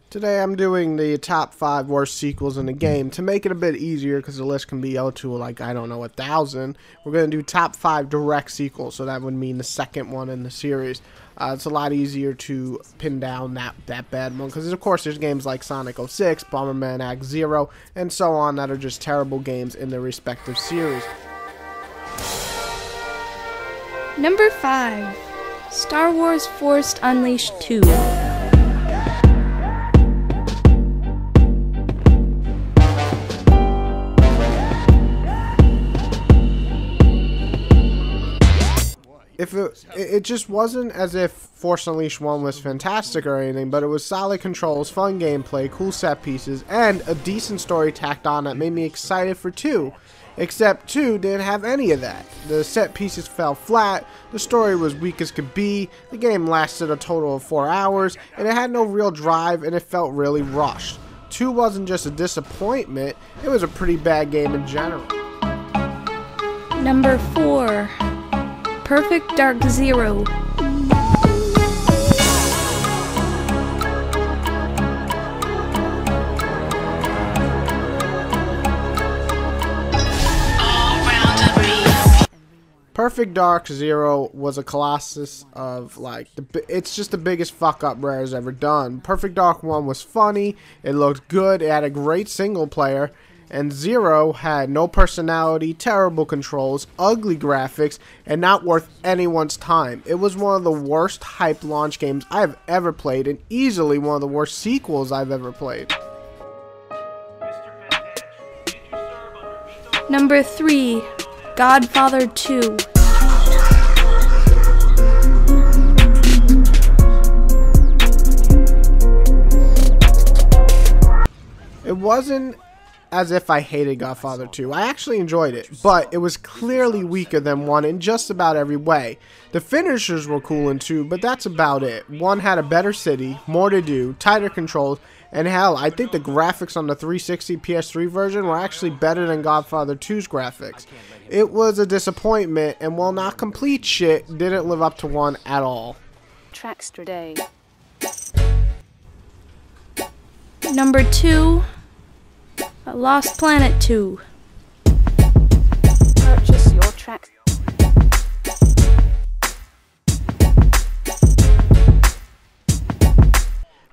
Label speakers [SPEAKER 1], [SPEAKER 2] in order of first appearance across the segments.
[SPEAKER 1] Today I'm doing the top 5 worst sequels in the game. To make it a bit easier, because the list can be up to like, I don't know, 1,000, we're going to do top 5 direct sequels, so that would mean the second one in the series. It's a lot easier to pin down that bad one, because of course there's games like Sonic 06, Bomberman Act Zero, and so on that are just terrible games in their respective series.
[SPEAKER 2] Number 5. Star Wars Force Unleashed 2.
[SPEAKER 1] If it just wasn't as if Force Unleashed 1 was fantastic or anything, but it was solid controls, fun gameplay, cool set pieces, and a decent story tacked on that made me excited for 2. Except 2 didn't have any of that. The set pieces fell flat, the story was weak as could be, the game lasted a total of 4 hours, and it had no real drive and it felt really rushed. 2 wasn't just a disappointment, it was a pretty bad game in general.
[SPEAKER 2] Number 4. Perfect Dark Zero.
[SPEAKER 1] Perfect Dark Zero was a colossus of it's just the biggest fuck up Rare's ever done. Perfect Dark 1 was funny, it looked good, it had a great single player, and Zero had no personality, terrible controls, ugly graphics, and not worth anyone's time. It was one of the worst hyped launch games I've ever played, and easily one of the worst sequels I've ever played.
[SPEAKER 2] Number 3. Godfather 2.
[SPEAKER 1] It wasn't as if I hated Godfather 2. I actually enjoyed it, but it was clearly weaker than 1 in just about every way. The finishers were cool in 2, but that's about it. 1 had a better city, more to do, tighter controls, and hell, I think the graphics on the 360 PS3 version were actually better than Godfather 2's graphics. It was a disappointment, and while not complete shit, didn't live up to 1 at all.
[SPEAKER 3] Trackstra Day.
[SPEAKER 2] Number 2. Lost Planet 2.
[SPEAKER 3] Purchase your tracks.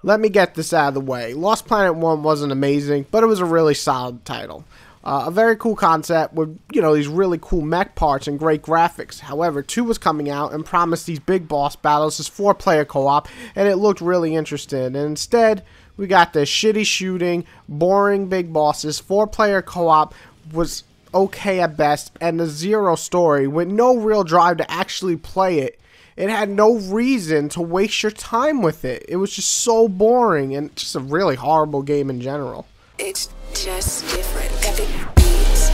[SPEAKER 1] Let me get this out of the way. Lost Planet 1 wasn't amazing, but it was a really solid title. A very cool concept with, these really cool mech parts and great graphics. However, 2 was coming out and promised these big boss battles as 4-player co-op, and it looked really interesting. And instead, we got this shitty shooting, boring big bosses. 4-player co-op was okay at best, and the Zero story with no real drive to actually play it. It had no reason to waste your time with it. It was just so boring and just a really horrible game in general.
[SPEAKER 4] It's just different. Epic beats.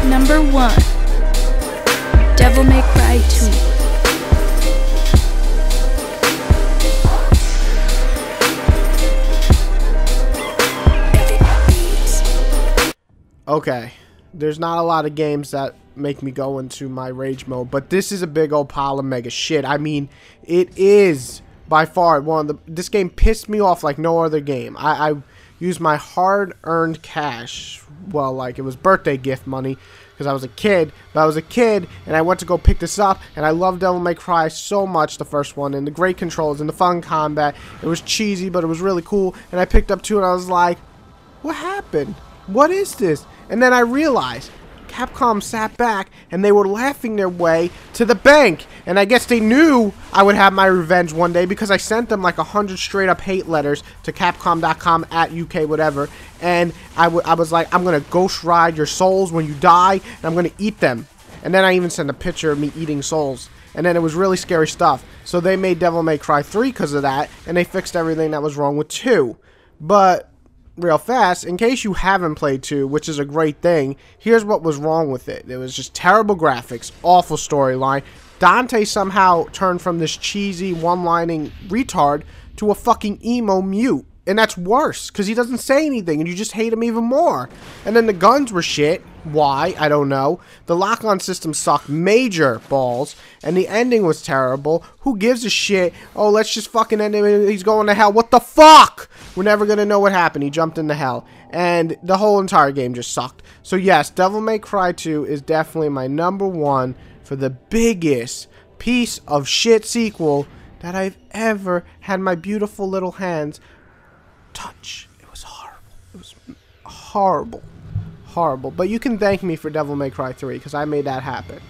[SPEAKER 2] Number 1. Devil May Cry 2.
[SPEAKER 1] Okay, there's not a lot of games that make me go into my rage mode, but this is a big old pile of mega shit. I mean, it is by far one of this game pissed me off like no other game. I used my hard-earned cash, well, like it was birthday gift money, because I was a kid, but I was a kid, and I went to go pick this up, and I love Devil May Cry so much, the first one, and the great controls, and the fun combat. It was cheesy, but it was really cool, and I picked up 2, and I was like, what happened? What is this? And then I realized Capcom sat back and they were laughing their way to the bank. And I guess they knew I would have my revenge one day, because I sent them like 100 straight up hate letters to Capcom.com at UK whatever. And I was like, I'm going to ghost ride your souls when you die, and I'm going to eat them. And then I even sent a picture of me eating souls. And then it was really scary stuff. So they made Devil May Cry 3 because of that, and they fixed everything that was wrong with 2. But real fast, in case you haven't played 2, which is a great thing, here's what was wrong with it. It was just terrible graphics, awful storyline. Dante somehow turned from this cheesy one-lining retard to a fucking emo mute. And that's worse, because he doesn't say anything, and you just hate him even more. And then the guns were shit. Why? I don't know. The lock-on system sucked major balls, and the ending was terrible. Who gives a shit? Oh, let's just fucking end him. He's going to hell. What the fuck? We're never gonna know what happened. He jumped into hell. And the whole entire game just sucked. So yes, Devil May Cry 2 is definitely my #1 for the biggest piece of shit sequel that I've ever had my beautiful little hands touch. It was horrible. It was horrible. Horrible. But you can thank me for Devil May Cry 3 because I made that happen.